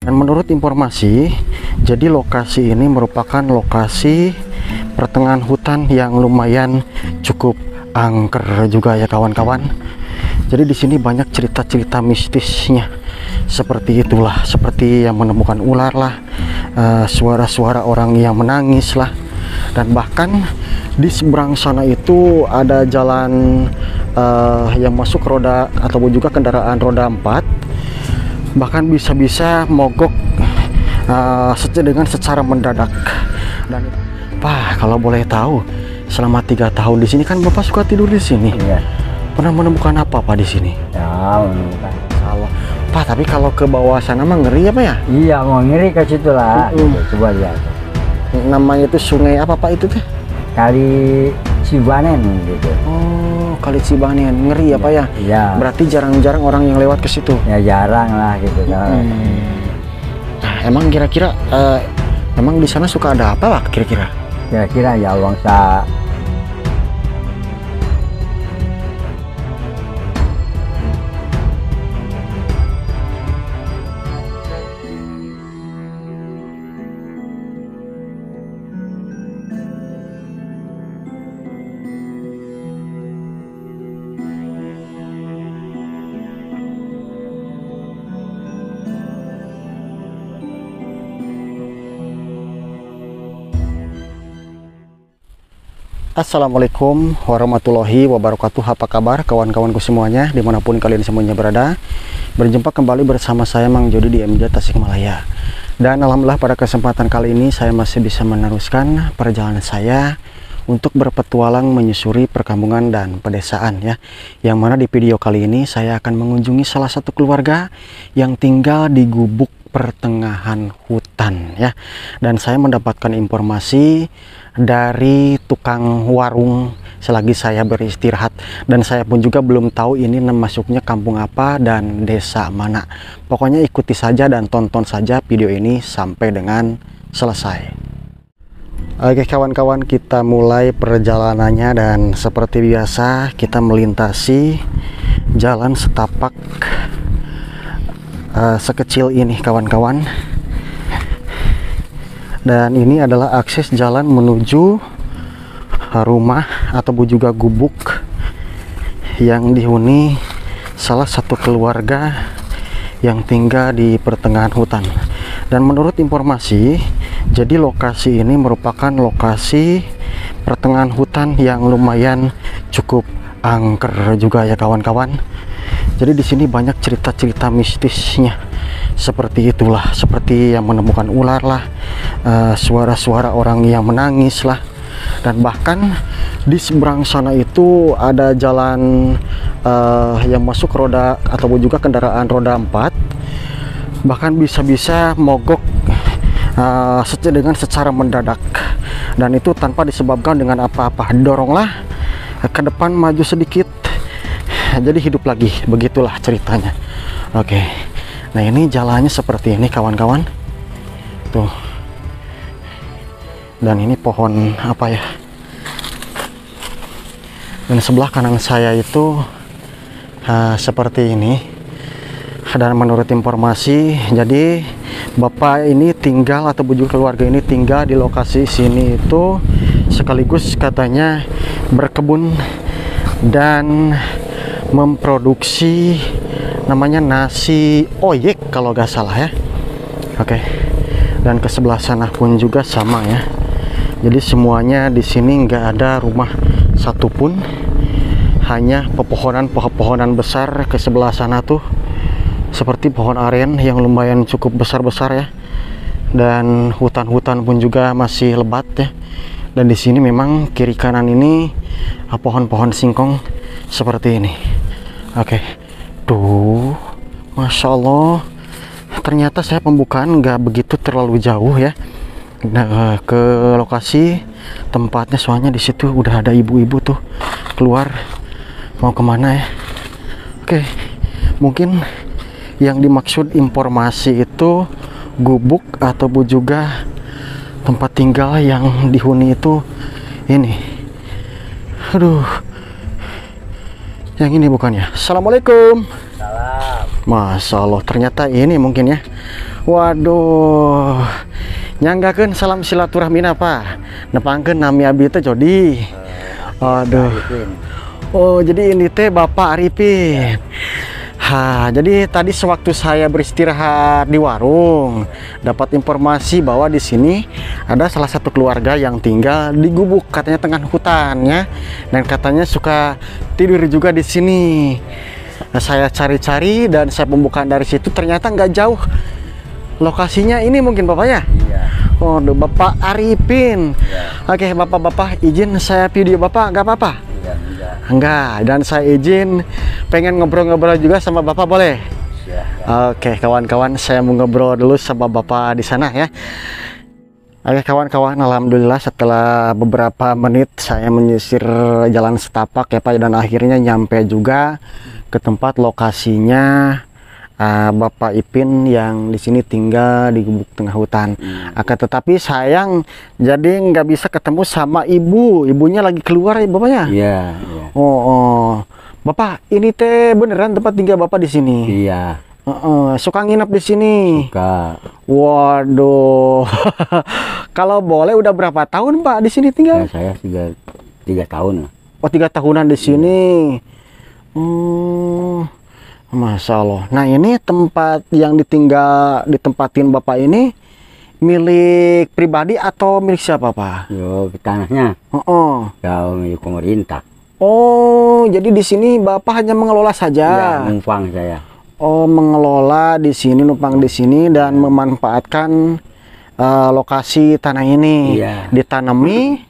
Dan menurut informasi, jadi lokasi ini merupakan lokasi pertengahan hutan yang lumayan cukup angker juga ya kawan-kawan. Jadi di sini banyak cerita-cerita mistisnya. Seperti itulah, seperti yang menemukan ular lah, suara-suara orang yang menangis lah. Dan bahkan di seberang sana itu ada jalan yang masuk roda ataupun juga kendaraan roda 4. Bahkan bisa-bisa mogok dengan secara mendadak. Dan Pak, kalau boleh tahu, selama 3 tahun di sini kan Bapak suka tidur di sini. Iya. Pernah menemukan apa Pak di sini? Ya, menemukan. Kalau Pak, tapi kalau ke bawah sana mah ngeri apa ya? Iya, mau ngiri ke situ lah. Gitu. Coba lihat. Namanya itu sungai apa Pak itu teh? Kali Cibanen gitu. Oh, Kali Cibanen. Ngeri ya Pak ya? Iya. Berarti jarang-jarang orang yang lewat ke situ. Ya jarang lah gitu. Nah, emang kira-kira emang di sana suka ada apa Pak kira-kira? Kira-kira ya bangsa. Assalamualaikum warahmatullahi wabarakatuh. Apa kabar kawan-kawanku semuanya dimanapun kalian semuanya berada? Berjumpa kembali bersama saya Mang Jody di MJ Tasikmalaya. Dan alhamdulillah pada kesempatan kali ini saya masih bisa meneruskan perjalanan saya untuk berpetualang menyusuri perkampungan dan pedesaan ya. Yang mana di video kali ini saya akan mengunjungi salah satu keluarga yang tinggal di gubuk pertengahan hutan ya. Dan saya mendapatkan informasi dari tukang warung selagi saya beristirahat, dan saya pun juga belum tahu ini masuknya kampung apa dan desa mana. Pokoknya ikuti saja dan tonton saja video ini sampai dengan selesai. Oke kawan-kawan, kita mulai perjalanannya, dan seperti biasa kita melintasi jalan setapak sekecil ini kawan-kawan. Dan ini adalah akses jalan menuju rumah ataupun juga gubuk yang dihuni salah satu keluarga yang tinggal di pertengahan hutan. Dan menurut informasi, jadi lokasi ini merupakan lokasi pertengahan hutan yang lumayan cukup angker juga ya kawan-kawan. Jadi di sini banyak cerita-cerita mistisnya. Seperti itulah, seperti yang menemukan ular lah, suara-suara orang yang menangis lah. Dan bahkan di seberang sana itu ada jalan yang masuk roda ataupun juga kendaraan roda 4. Bahkan bisa-bisa mogok dengan secara mendadak. Dan itu tanpa disebabkan dengan apa-apa. Doronglah ke depan, maju sedikit, jadi hidup lagi. Begitulah ceritanya. Oke. Nah ini jalannya seperti ini kawan-kawan. Tuh. Dan ini pohon apa ya? Dan sebelah kanan saya itu seperti ini. Dan menurut informasi, jadi bapak ini tinggal atau juga keluarga ini tinggal di lokasi sini itu sekaligus katanya berkebun dan memproduksi namanya nasi oyek kalau gak salah ya. Oke. Dan ke sebelah sana pun juga sama ya. Jadi semuanya di sini nggak ada rumah satupun, hanya pepohonan besar ke sebelah sana tuh, seperti pohon aren yang lumayan cukup besar-besar ya. Dan hutan-hutan pun juga masih lebat ya. Dan di sini memang kiri kanan ini pohon-pohon singkong seperti ini. Oke. Tuh, Masya Allah, ternyata saya pembukaan nggak begitu terlalu jauh ya. Nah, ke lokasi tempatnya, soalnya di situ udah ada ibu-ibu tuh keluar mau kemana ya. Oke, mungkin yang dimaksud informasi itu gubuk ataupun juga tempat tinggal yang dihuni itu ini. Aduh, yang ini bukannya. Assalamualaikum. Salam. Masya Allah, ternyata ini mungkin ya Waduh. Nyanggakeun salam silaturahmi apa? Nepangkeun nami abdi teh Jody. Waduh. Oh, jadi ini teh Bapak Arifin. Jadi tadi sewaktu saya beristirahat di warung, dapat informasi bahwa di sini ada salah satu keluarga yang tinggal di gubuk, katanya tengah hutan ya, dan katanya suka tidur juga di sini. Nah, saya cari-cari dan saya pembukaan dari situ, ternyata nggak jauh lokasinya ini mungkin Bapak ya. Iya. Oh, Bapak Arifin. Oke, Bapak-bapak izin saya video Bapak, nggak apa-apa? Enggak, dan saya izin pengen ngobrol-ngobrol juga sama Bapak, boleh? Oke, kawan-kawan, saya mau ngobrol dulu sama Bapak di sana ya. Oke, kawan-kawan, alhamdulillah setelah beberapa menit saya menyisir jalan setapak ya Pak, dan akhirnya nyampe juga ke tempat lokasinya Bapak Ipin yang di sini tinggal di gubuk tengah hutan. Akan tetapi sayang jadi nggak bisa ketemu sama ibunya lagi keluar ya Bapaknya. Iya. Oh, Bapak, ini teh beneran tempat tinggal Bapak di sini? Iya. Suka nginep di sini? Suka. Waduh. Kalau boleh udah berapa tahun Pak di sini tinggal? Ya, saya sudah 3 tahun. Oh, 3 tahunan di sini. Masya Allah. Nah, ini tempat yang ditempatin Bapak ini milik pribadi atau milik siapa Pak? Yo, tanahnya. Ya, milik pemerintah. Oh, jadi di sini Bapak hanya mengelola saja? Ya, numpang saya. Oh, mengelola di sini, numpang di sini dan memanfaatkan lokasi tanah ini. Iya. Ditanami.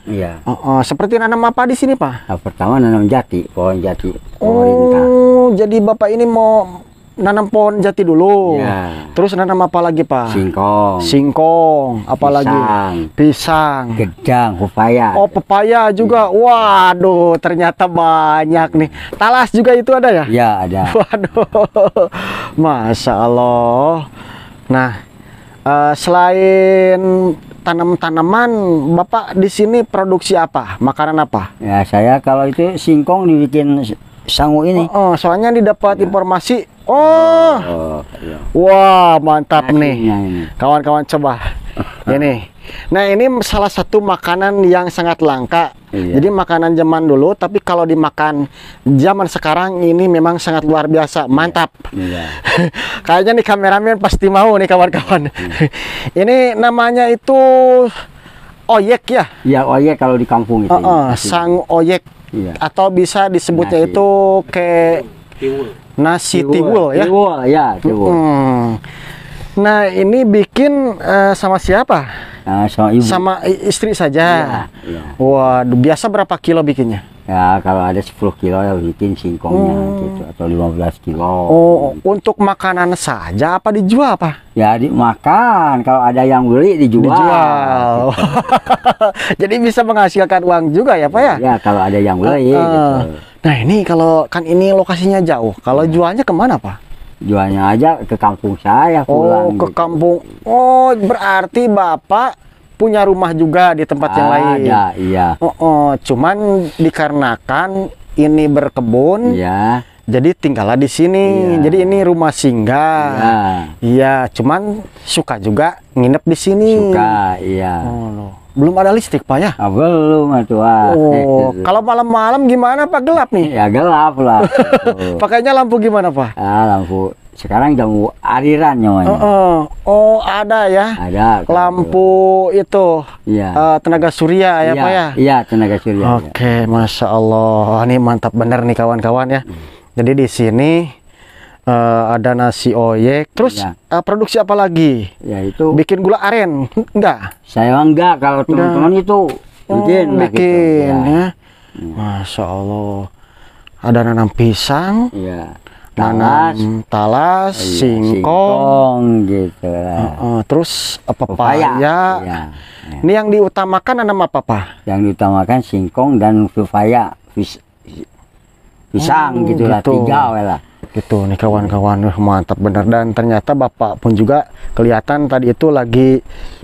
Iya. Seperti nanam apa di sini Pak? Nah, pertama nanam jati, pohon jati pemerintah. Oh, jadi Bapak ini mau nanam pohon jati dulu. Iya. Terus nanam apa lagi Pak? Singkong. Singkong, apa lagi? Pisang. Gedang, pepaya. Oh, pepaya juga. Waduh, ternyata banyak nih. Talas juga itu ada ya? Ya, ada. Waduh, Masya Allah. Nah, selain tanam-tanaman, Bapak di sini produksi apa? Makanan apa? Ya, saya kalau itu singkong dibikin sangu ini. Soalnya didapat informasi. Iya. Wah, mantap nih. Ini. Kawan-kawan coba. Ini. Nah, ini salah satu makanan yang sangat langka. Iya. Jadi makanan zaman dulu, tapi kalau dimakan zaman sekarang ini memang sangat luar biasa. Mantap. Iya. Kayaknya nih kameramen pasti mau nih kawan-kawan. Ini namanya itu oyek ya? Ya, oyek kalau di kampung itu. Sang oyek. Iya. Atau bisa disebutnya Nasi. itu kayak nasi tiwul ya? Tiwul, ya, tiwul. Nah, ini bikin sama siapa? Sama ibu. Sama istri saja. Iya. Waduh, biasa berapa kilo bikinnya? Ya, kalau ada 10 kilo ya bikin singkongnya gitu, atau 15 kilo. Oh, untuk makanan saja apa dijual apa? Ya, dimakan. Kalau ada yang beli dijual. Gitu. Jadi bisa menghasilkan uang juga ya Pak ya? Ya, kalau ada yang beli gitu. Nah, ini kalau kan ini lokasinya jauh. Kalau jualnya kemana Pak? Jualnya aja ke kampung saya pulang. Oh, ke gitu. kampung. Oh, berarti Bapak punya rumah juga di tempat yang lain. Ada, iya. Cuman dikarenakan ini berkebun, Iya. jadi tinggallah di sini. Iya. Jadi ini rumah singgah. Iya. Iya, cuman suka juga nginep di sini. Suka, iya. Oh, belum ada listrik Pak ya? Belum tuh. Oh, kalau malam-malam gimana Pak? Gelap nih. Ya gelap lah. Pakainya lampu gimana Pak? Lampu. Sekarang jam aliran namanya. Oh, ada ya. Ada. Lampu itu. Iya. Tenaga surya ya Iya, Pak ya? Iya, tenaga surya. Oke, Masya Allah. Ini mantap bener nih kawan-kawan ya. Jadi di sini ada nasi oyek. Terus Ya. Produksi apa lagi? Ya itu. Bikin gula aren? Enggak? Saya enggak, kalau teman-teman itu bikin lah gitu. Bikin Ya. ya. Masya Allah. Ada nanam pisang. Iya. Nanam talas, Iya, singkong, gitu lah. terus pepaya. Iya. Ini yang diutamakan nanam apa Pak? Yang diutamakan singkong dan pepaya, pisang Oh, gitu lah, gitu. 3 lah. Gitu nih kawan-kawan, mantap bener. Dan ternyata Bapak pun juga kelihatan tadi itu lagi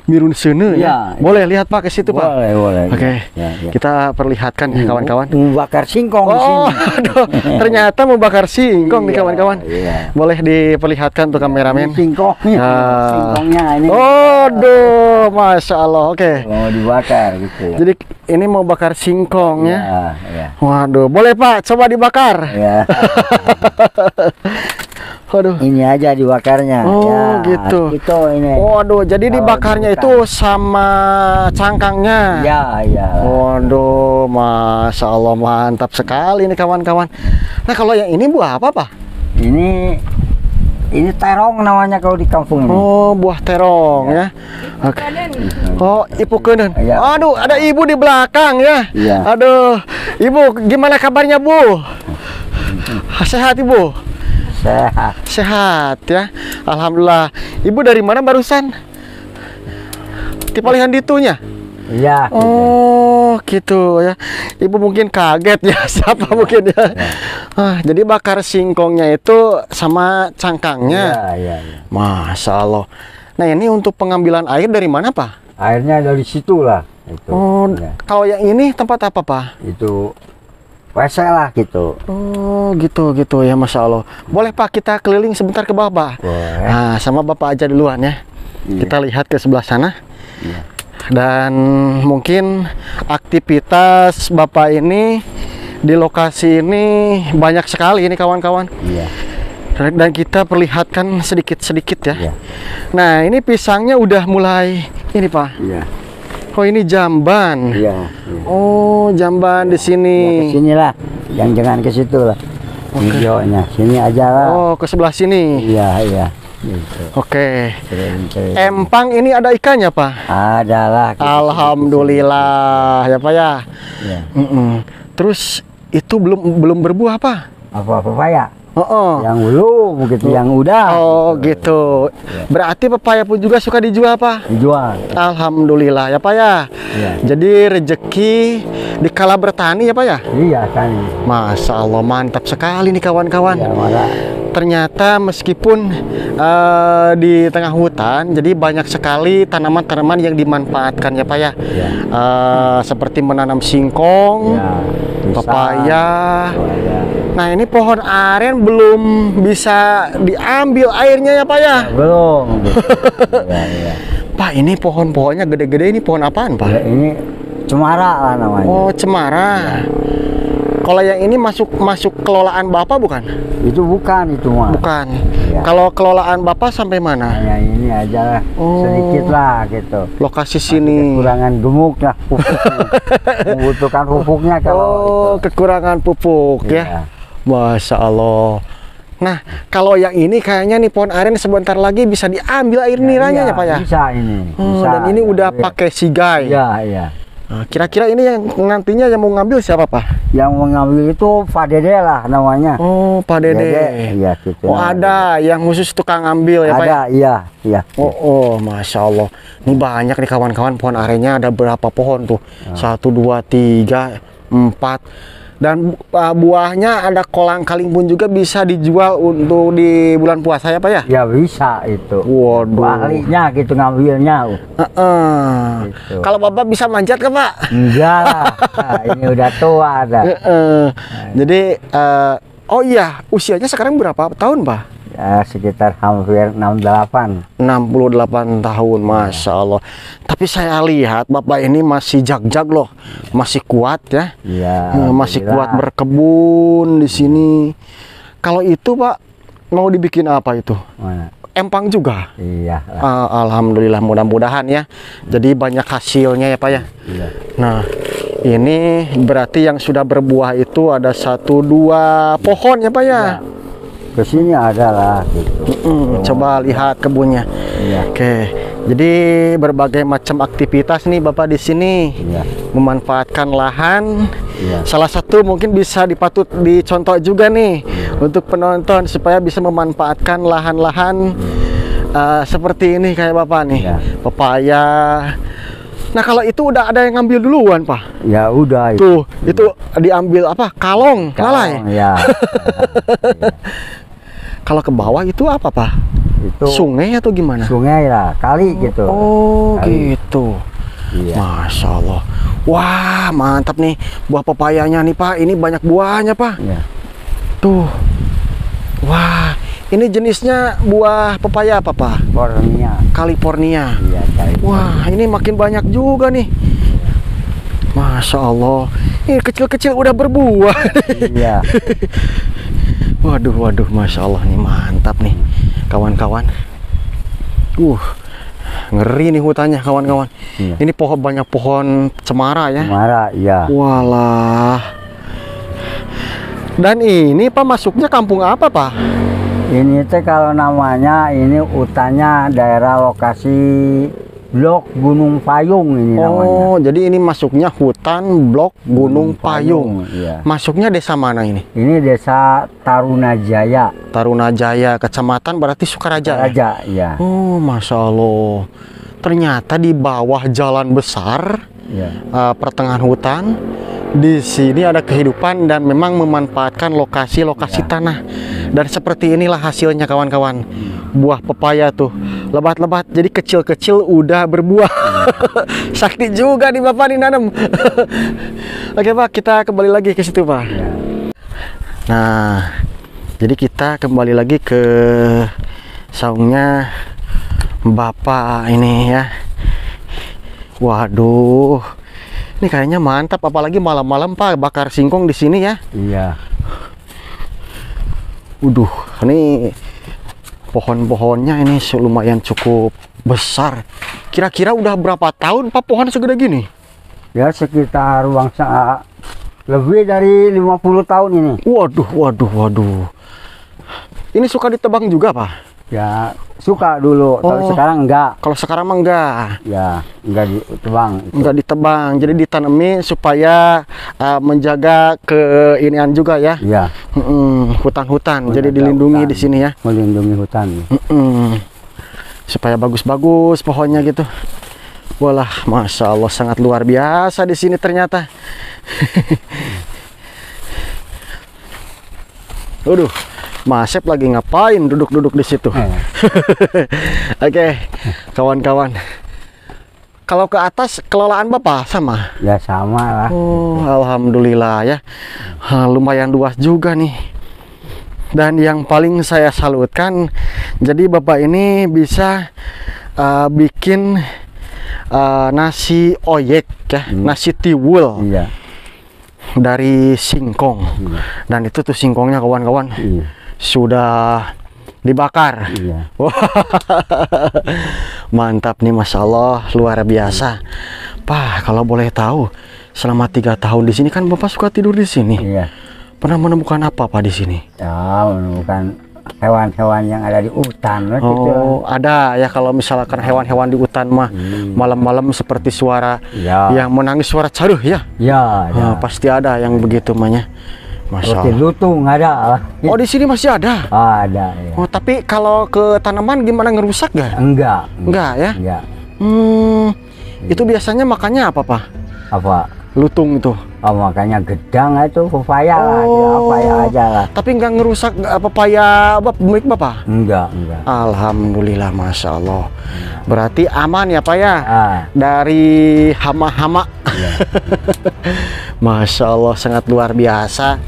mirun sene ya. Boleh lihat Pak ke situ Pak? Boleh. Oke. Ya. Kita perlihatkan ya kawan-kawan. Membakar singkong di sini. Aduh, ternyata mau bakar singkong nih kawan-kawan. Boleh diperlihatkan tuh kameramen. Singkongnya. Singkongnya ini. Aduh, Masya Allah. Oke. Mau dibakar gitu ya. Jadi ini mau bakar singkong ya. Ya. Waduh, boleh Pak, coba dibakar. Ya. Waduh. Ini aja dibakarnya. Oh, gitu. Itu ini. Waduh, jadi dibakarnya itu sama cangkangnya. Ya. Waduh, Masya Allah, mantap sekali nih kawan-kawan. Nah, kalau yang ini buah apa Pak? Ini terong namanya kalau di kampung ini. Oh, buah terong ya. Oke. Oh, ibu kenen. Ya. Aduh, ada ibu di belakang ya. Iya. Aduh, ibu gimana kabarnya Bu? Sehat Ibu? Sehat ya. Alhamdulillah. Ibu dari mana barusan? Di Palihan Ditunya? Iya. Oh, gitu ya. Ibu mungkin kaget ya, siapa mungkin ya. Jadi bakar singkongnya itu sama cangkangnya. Iya. Masya Allah. Nah, ini untuk pengambilan air dari mana Pak? Airnya dari situ lah. Itu. Oh, Ya. kalau yang ini tempat apa Pak? Itu WC lah gitu. Oh, gitu ya, Masya Allah. Boleh Pak kita keliling sebentar ke bawah Pak? Boleh. Nah, sama Bapak aja duluan ya. Iya. Kita lihat ke sebelah sana. Iya. Dan mungkin aktivitas Bapak ini di lokasi ini banyak sekali ini kawan-kawan. Iya. Dan kita perlihatkan sedikit-sedikit ya. Iya. Nah, ini pisangnya udah mulai ini Pak. Iya. Oh, ini jamban. Iya. Oh, jamban di sini. Ke sini lah. Jangan ke situ lah. Hijaunya. Sini aja lah. Oh, ke sebelah sini. Iya. Gitu. Oke. Keren. Empang ini ada ikannya Pak? Ada lah. Alhamdulillah ya Pak ya. Iya. Terus itu belum berbuah Pak? Apa pepaya? Oh. Yang belum begitu, yang udah. Oh, gitu. Berarti pepaya pun juga suka dijual Pak? Dijual. Alhamdulillah ya Pak ya. Iya. Jadi rezeki dikala bertani ya Pak ya? Iya kan. Masya Allah, mantap sekali nih kawan-kawan. Ya, malah. Ternyata meskipun di tengah hutan, jadi banyak sekali tanaman-tanaman yang dimanfaatkan ya Pak ya. Ya. Seperti menanam singkong, Ya, pepaya. Ya. Nah, ini pohon aren belum bisa diambil airnya ya Pak ya. Belum. Ya. Pak, ini pohon-pohonnya gede-gede, ini pohon apaan Pak? Ya, ini cemara lah namanya. Oh, cemara. Kalau yang ini masuk kelolaan Bapak bukan? Itu bukan itu mah. Bukan. Ya. Kalau kelolaan Bapak sampai mana? Hanya ini aja lah. Oh. Sedikit lah gitu. Lokasi sini. Kekurangan gemuk lah pupuknya. Membutuhkan pupuknya kalau itu. Kekurangan pupuk ya. Iya. Masya Allah. Nah, kalau yang ini kayaknya nih pohon aren sebentar lagi bisa diambil air niranya ya Pak ya? Bisa ini. Oh, Bisa. dan ini udah pakai sigai. Iya. Nah, kira-kira ini yang nantinya yang mau ngambil siapa Pak? Yang mengambil itu Pak Dede lah namanya. Oh, Pak Dede. Iya gitu. Oh, ada yang khusus tukang ngambil ya Pak? Ada, iya. Oh, Masya Allah. Ini banyak nih kawan-kawan, pohon arennya ada berapa pohon tuh? 1, 2, 3, 4. Dan buahnya ada kolang-kaling pun juga bisa dijual untuk di bulan puasa ya Pak ya? Ya bisa itu. Waduh. Ahlinya gitu ngambilnya. Gitu. Kalau Bapak bisa manjat ke Pak? Enggak lah. Nah, ini udah tua ada. Jadi, oh iya, usianya sekarang berapa tahun Pak? Ya, sekitar hampir 68. 68 tahun, Masya Allah. Tapi saya lihat Bapak ini masih jag-jag loh, masih kuat ya. Iya. Masih kuat berkebun di sini. Kalau itu Pak, mau dibikin apa itu? Mana? Empang juga. Iya. Alhamdulillah, mudah-mudahan ya. Jadi banyak hasilnya ya Pak ya. Iya. Nah, ini berarti yang sudah berbuah itu ada 1, 2 pohon ya Pak ya. Iya. Kesini ada lah gitu. Coba lihat kebunnya. Iya. Oke, jadi berbagai macam aktivitas nih Bapak di sini. Iya. Memanfaatkan lahan. Iya. Salah satu mungkin bisa dicontoh juga nih untuk penonton supaya bisa memanfaatkan lahan-lahan seperti ini kayak Bapak nih. Iya. Pepaya. Nah, kalau itu udah ada yang ngambil duluan Pak. Ya udah Tuh, itu diambil apa? Kalong, lalai. Ya. Kalau ke bawah itu apa Pak? Itu Sungai atau gimana? sungai lah, kali gitu. Oh Kali. gitu. Iya. Masya Allah. Wah mantap nih buah pepayanya nih Pak. Ini banyak buahnya Pak. Iya. Tuh. Wah ini jenisnya buah pepaya apa Pak? Borneo. California. Iya, California. Wah ini makin banyak juga nih. Masya Allah. Ini kecil-kecil udah berbuah. Iya. Waduh, waduh, Masya Allah nih mantap nih kawan-kawan. Ngeri nih hutannya kawan-kawan. Iya. Ini pohon, banyak pohon cemara ya. Cemara, iya. Walah. Dan ini Pak masuknya kampung apa Pak? Ini teh kalau namanya ini hutannya daerah lokasi Blok Gunung Payung ini namanya. Oh, jadi ini masuknya hutan Blok Gunung Payung. Iya. Masuknya desa mana ini? Ini desa Tarunajaya. Tarunajaya, kecamatan berarti Sukaraja. Raja, iya. Oh, Masya Allah. Ternyata di bawah jalan besar, Iya. pertengahan hutan, di sini ada kehidupan dan memang memanfaatkan lokasi-lokasi Ya. tanah. Dan seperti inilah hasilnya kawan-kawan. Buah pepaya tuh lebat-lebat, jadi kecil-kecil udah berbuah. Sakti juga nih Bapak nih nanam. Oke Pak, kita kembali lagi ke situ Pak. Ya. Nah, jadi kita kembali lagi ke saungnya Bapak ini ya. Waduh, ini kayaknya mantap, apalagi malam-malam Pak bakar singkong di sini ya. Iya. Waduh, ini pohon-pohonnya ini lumayan cukup besar. Kira-kira udah berapa tahun Pak pohon segede gini? Ya sekitar lebih dari 50 tahun ini. Waduh, waduh, waduh. Ini suka ditebang juga Pak? Ya suka dulu, tapi Oh. sekarang enggak. Kalau sekarang mah enggak. Ya enggak ditebang. Enggak ditebang, jadi ditanami supaya menjaga keinian juga ya. Iya. Hutan-hutan, jadi Menjaga dilindungi hutan. di sini ya. Melindungi hutan. Supaya bagus-bagus pohonnya gitu. Walah, Masya Allah sangat luar biasa di sini ternyata. Waduh, Mas Sep lagi ngapain duduk-duduk di situ? Oke, kawan-kawan. Kalau ke atas kelolaan Bapak sama? Ya sama lah. Oh, alhamdulillah ya. Lumayan luas juga nih. Dan yang paling saya salutkan, jadi Bapak ini bisa bikin nasi oyek ya, nasi tiwul Iya. dari singkong. Iya. Dan itu tuh singkongnya kawan-kawan Iya. sudah dibakar. Iya. Wah, mantap nih, Masya Allah, luar biasa. Pak, kalau boleh tahu, selama 3 tahun di sini kan Bapak suka tidur di sini. Iya. Pernah menemukan apa Pak di sini? Ya menemukan hewan-hewan yang ada di hutan. Oh, ada ya, kalau misalkan hewan-hewan di hutan mah malam-malam seperti suara Ya. yang menangis, suara caruh ya. Ya. Ya. Pasti ada yang begitu mahnya. Masya Seperti Allah. lutung ada lah. Oh, di sini masih ada. Ada. Ya. Oh, tapi kalau ke tanaman gimana, ngerusak gak? Enggak. Enggak ya? Enggak. Itu biasanya makannya apa Pak? Apa? Lutung itu. Oh, makanya gedang itu pepaya lah, ya, apa ya aja lah. Tapi nggak ngerusak pepaya milik Bapak? Enggak, enggak. Alhamdulillah, Masya Allah. Berarti aman ya Pak ya? Dari hama-hama. Iya. Masya Allah, sangat luar biasa.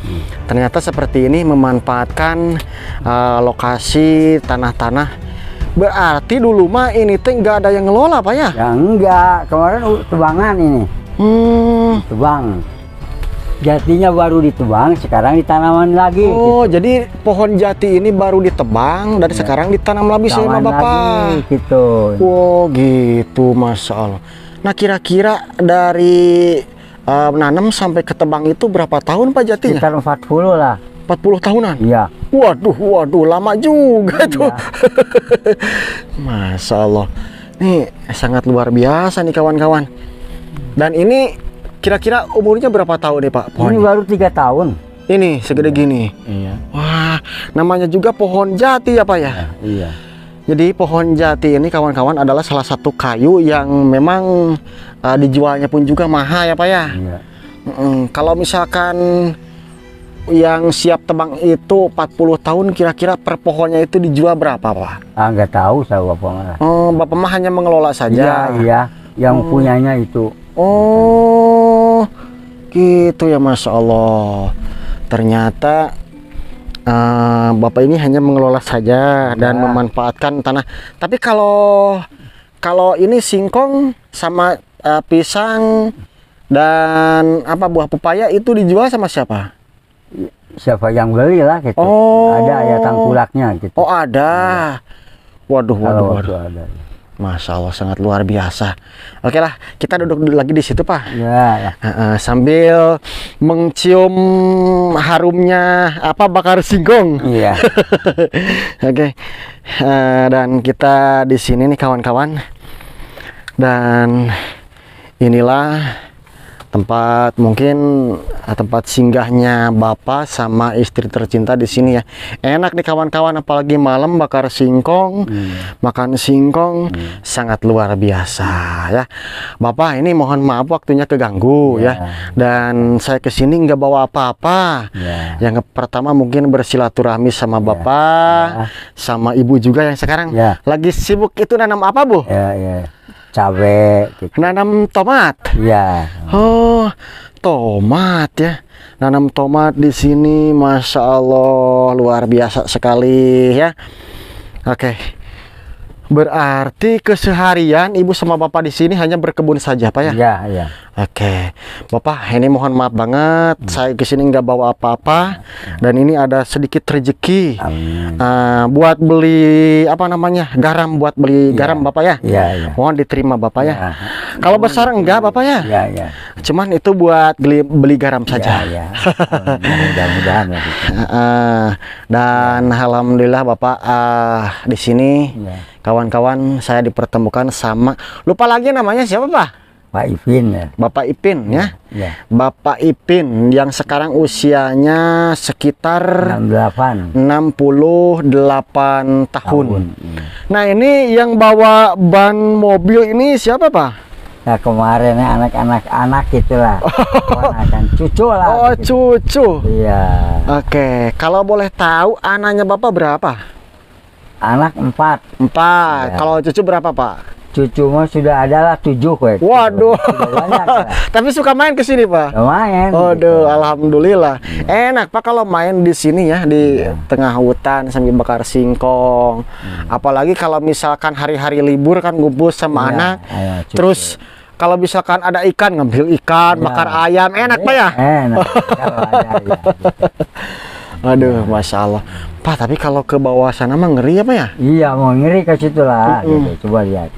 Ternyata seperti ini memanfaatkan lokasi tanah-tanah. Berarti dulu mah ini teh nggak ada yang ngelola Pak ya? Ya enggak, kemarin tebangan ini. Tebang. Jatinya baru ditebang, sekarang ditanaman lagi. Oh, jadi pohon jati ini baru ditebang dan sekarang ditanam lagi sama Tanaman Bapak. lagi, gitu. Oh, gitu, Masya Allah. Nah, kira-kira dari nanam sampai ke tebang itu berapa tahun Pak jatinya? Sekitar 40 lah. 40 tahunan? Iya. Waduh, lama juga tuh. Masya Allah. Nih, sangat luar biasa nih kawan-kawan. Dan ini kira-kira umurnya berapa tahun nih Pak? Ini Pohonnya? baru 3 tahun. Ini segede gini. Iya. Wah, namanya juga pohon jati ya Pak ya? Iya. Jadi pohon jati ini kawan-kawan adalah salah satu kayu yang memang dijualnya pun juga mahal ya Pak ya? Iya. Kalau misalkan yang siap tebang itu 40 tahun, kira-kira per pohonnya itu dijual berapa, Pak? Nggak tahu saya Bapak mah. Oh, Bapak mah hanya mengelola saja. Iya, yang punyanya itu. Oh, gitu ya, Masya Allah. Ternyata Bapak ini hanya mengelola saja dan memanfaatkan tanah. Tapi kalau ini singkong sama pisang dan buah pepaya itu dijual sama siapa? Siapa yang beli lah gitu. Oh. Ada ya tangkulaknya gitu. Oh, ada. Waduh. Ada. Masya Allah, sangat luar biasa. Oke lah, kita duduk lagi di situ, Pak. Ya. Sambil mencium harumnya bakar singkong. Iya. Oke. Dan kita di sini nih kawan-kawan. Dan inilah tempat singgahnya Bapak sama istri tercinta di sini ya. Enak nih kawan-kawan, apalagi malam bakar singkong, makan singkong, sangat luar biasa ya. Bapak ini mohon maaf waktunya keganggu ya. Dan saya kesini nggak bawa apa-apa. Yang pertama mungkin bersilaturahmi sama Bapak, sama Ibu juga yang sekarang lagi sibuk itu nanam apa, Bu? Cabe gitu. Nanam tomat. Iya. Oh, tomat ya. Nanam tomat di sini, Masya Allah, luar biasa sekali ya. Oke. Berarti keseharian Ibu sama Bapak di sini hanya berkebun saja, Pak ya? Iya. Oke, Bapak, ini mohon maaf banget, saya kesini nggak bawa apa-apa, dan ini ada sedikit rezeki buat beli garam, garam, Bapak ya? Iya. Mohon diterima, Bapak ya. Kalau besar enggak, Bapak ya? Iya. Cuman itu buat beli garam saja. Iya. Mudah-mudahan ya. Dan alhamdulillah Bapak di sini. Kawan-kawan, saya dipertemukan sama, lupa lagi namanya siapa, Pak? Pak Ipin ya. Bapak Ipin ya. Iya. Bapak Ipin yang sekarang usianya sekitar 68 tahun. Nah, ini yang bawa ban mobil ini siapa, Pak? Nah, kemarin anak gitulah. Cucu lah. Oh, cucu. Iya. Oke, kalau boleh tahu anaknya Bapak berapa? Anak 4. Ya. Kalau cucu berapa, Pak? Cucu mah sudah ada lah 7 kue. Waduh. Banyak, tapi suka main ke sini, Pak? Main. Waduh, alhamdulillah. Enak, Pak, kalau main di sini ya, di tengah hutan sambil bakar singkong. Apalagi kalau misalkan hari-hari libur kan ngumpul sama anak. Terus kalau misalkan ada ikan, ngambil ikan, bakar ayam, enak, Pak ya? Enak. Kalau ada, Aduh, Masya Allah. Pak, tapi kalau ke bawah sana mah ngeri apa ya? Iya, mau ngeri ke situ lah. Gitu. Coba lihat.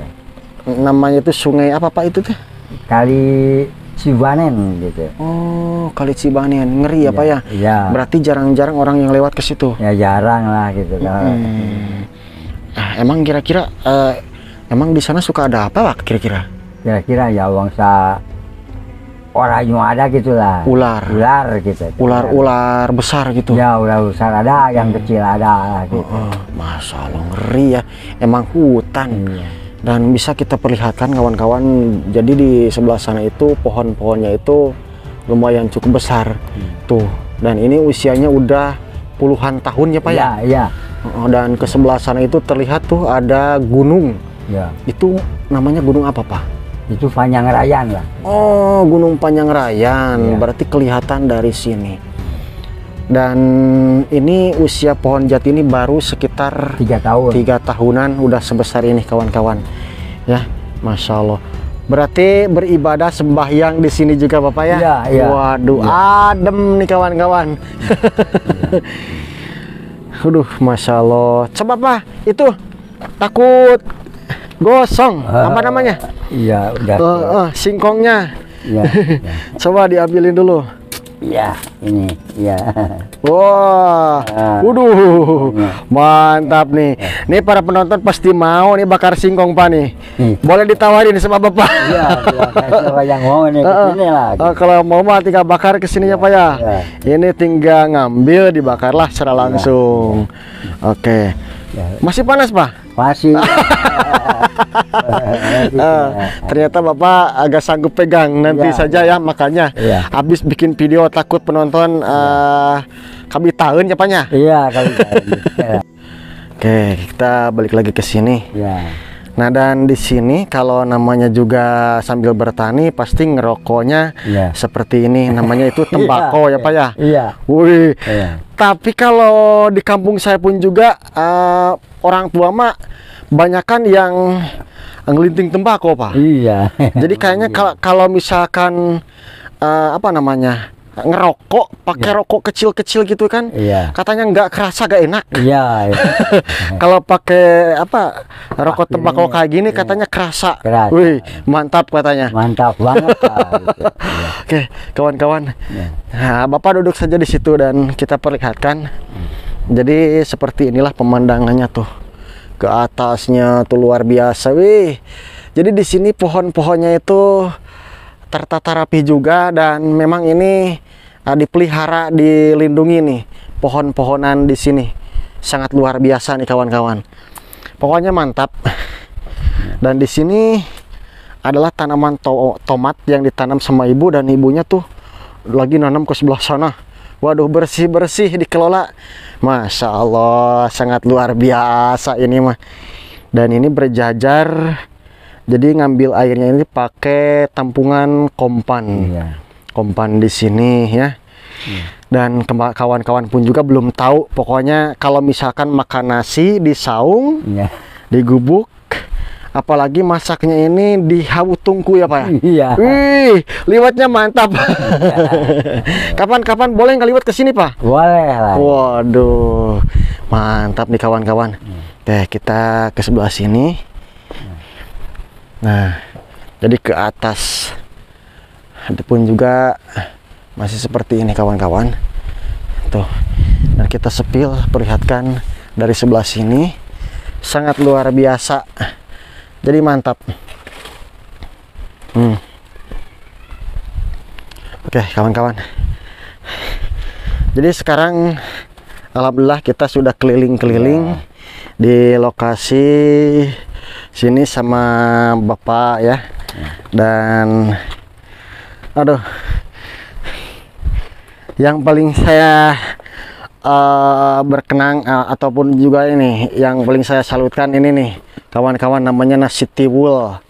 Namanya itu sungai apa, Pak, itu teh? Kali Cibanen gitu. Oh, Kali Cibanen. Ngeri ya, Pak ya? Iya. Berarti jarang-jarang orang yang lewat ke situ. Ya jarang lah gitu. Emang kira-kira emang di sana suka ada apa, Pak, kira-kira? Kira-kira ya bangsa orang yang ada gitulah. Ular gitu. Ular besar gitu. Ya, ular besar ada, yang kecil ada gitu. Masya Allah, ngeri ya. Emang hutan. Dan bisa kita perlihatkan kawan-kawan, jadi di sebelah sana itu pohon-pohonnya itu lumayan cukup besar. Tuh. Dan ini usianya udah puluhan tahun ya, Pak ya? Iya. Dan ke sebelah sana itu terlihat tuh ada gunung. Ya. Itu namanya gunung apa, Pak? Itu Panjang-Rayan lah. Oh, Gunung Panjang-Rayan. Berarti kelihatan dari sini. Dan ini usia pohon jati ini baru sekitar 3 tahun. 3 tahunan udah sebesar ini, kawan-kawan. Ya, Masya Allah. Berarti beribadah sembahyang di sini juga, Bapak ya? Iya. Waduh, adem nih kawan-kawan. Aduh, Masya Allah. Coba, Pak, itu takut gosong, apa namanya? Iya, udah. Singkongnya. Iya. Coba diambilin dulu. Iya, ini. Iya. Wah, waduh, mantap nih. Nih para penonton pasti mau nih bakar singkong, Pak nih. Boleh ditawarin sama Bapak. Iya, siapa yang mau nih kesini lah. Kalau mau mah tinggal bakar kesini ya, Pak ya. Ini tinggal ngambil, dibakarlah secara langsung. Oke. Masih panas, Pak? Masih. Ternyata Bapak agak sanggup pegang nanti Ya, saja ya, makanya Ya. habis bikin video takut penonton kami tahun ya, Pak ya. Iya kali. Oke, kita balik lagi ke sini. Ya. Nah, dan di sini kalau namanya juga sambil bertani pasti ngerokoknya Iya. seperti ini, namanya itu tembakau ya, Pak ya. Iya. Wih. Iya. Tapi kalau di kampung saya pun juga orang tua mah banyakan yang ngelinting tembakau, Pak. Iya. Jadi kayaknya kalau misalkan apa namanya ngerokok pakai rokok kecil-kecil gitu kan, Iya. katanya nggak kerasa, gak enak. Iya. Kalau pakai apa rokok Pakai tembakau ini, kayak gini iya. katanya kerasa. Kerasa. Wih, mantap katanya. Mantap banget. Pak. Gitu. Iya. Oke, kawan-kawan. Iya. Nah, Bapak duduk saja di situ dan kita perlihatkan. Jadi seperti inilah pemandangannya tuh. Ke atasnya tuh luar biasa, wih. Jadi di sini pohon-pohonnya itu tertata rapi juga, dan memang ini dipelihara, dilindungi nih pohon-pohonan di sini. Sangat luar biasa nih kawan-kawan. Pokoknya mantap. Dan di sini adalah tanaman tomat yang ditanam sama ibu, dan ibunya tuh lagi nanam ke sebelah sana. Waduh, bersih-bersih dikelola. Masya Allah, sangat luar biasa ini mah. Dan ini berjajar. Jadi ngambil airnya ini pakai tampungan kompan. Iya. Kompan di sini ya. Dan kawan-kawan pun juga belum tahu. Pokoknya kalau misalkan makan nasi di saung, Iya. digubuk, apalagi masaknya ini di hawu tungku ya, Pak ya. Iya. Wih, liwatnya mantap. Kapan-kapan boleh nggak liwat ke sini, Pak? Boleh lah. Waduh, mantap nih kawan-kawan. Oke, kita ke sebelah sini. Nah, jadi ke atas. Ada pun juga masih seperti ini kawan-kawan. Tuh, dan kita sepil perlihatkan dari sebelah sini. Sangat luar biasa. Jadi mantap. Oke kawan-kawan. Jadi sekarang alhamdulillah kita sudah keliling-keliling di lokasi sini sama Bapak ya. Dan aduh, yang paling saya berkenang ataupun juga ini yang paling saya salutkan ini nih kawan-kawan, namanya nasi tiwul.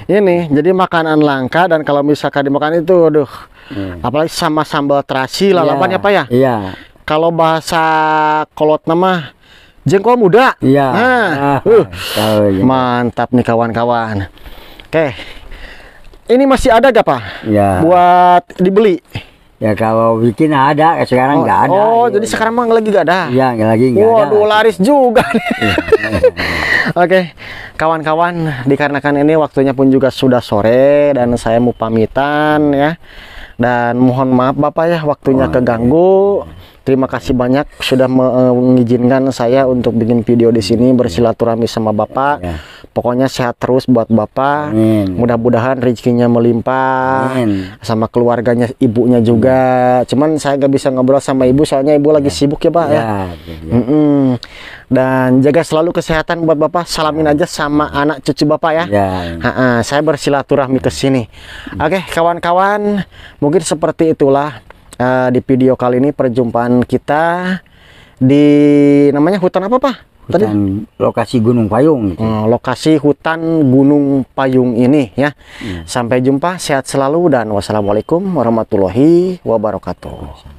Ini jadi makanan langka, dan kalau misalkan dimakan itu aduh, apalagi sama sambal terasi lalapan ya, Pak ya. Iya. Kalau bahasa kolot nama jengkol muda. Iya. Nah, tahu ya. mantap nih kawan-kawan. Oke, ini masih ada gak, Pak? Iya. Buat dibeli? Ya kalau bikin ada, sekarang nggak ada. Oh, gitu. jadi sekarang mah lagi gak ada? Iya, lagi nggak ada. Waduh, laris juga nih. Oke, kawan-kawan, dikarenakan ini waktunya pun juga sudah sore dan saya mau pamitan ya. Dan mohon maaf Bapak ya, waktunya keganggu. Terima kasih banyak sudah mengizinkan saya untuk bikin video di sini bersilaturahmi sama Bapak. Ya. Pokoknya sehat terus buat Bapak. Amin. Mudah-mudahan rezekinya melimpah. Amin. Sama keluarganya, ibunya juga. Cuman saya nggak bisa ngobrol sama ibu soalnya ibu lagi sibuk ya, Pak ya. Dan jaga selalu kesehatan buat Bapak. Salamin aja sama anak cucu Bapak ya. Saya bersilaturahmi ke sini. Oke, kawan-kawan, mungkin seperti itulah di video kali ini perjumpaan kita di namanya hutan apa, Pak? Tadi lokasi Gunung Payung gitu. Lokasi hutan Gunung Payung ini ya. Sampai jumpa, sehat selalu, dan wassalamualaikum warahmatullahi wabarakatuh.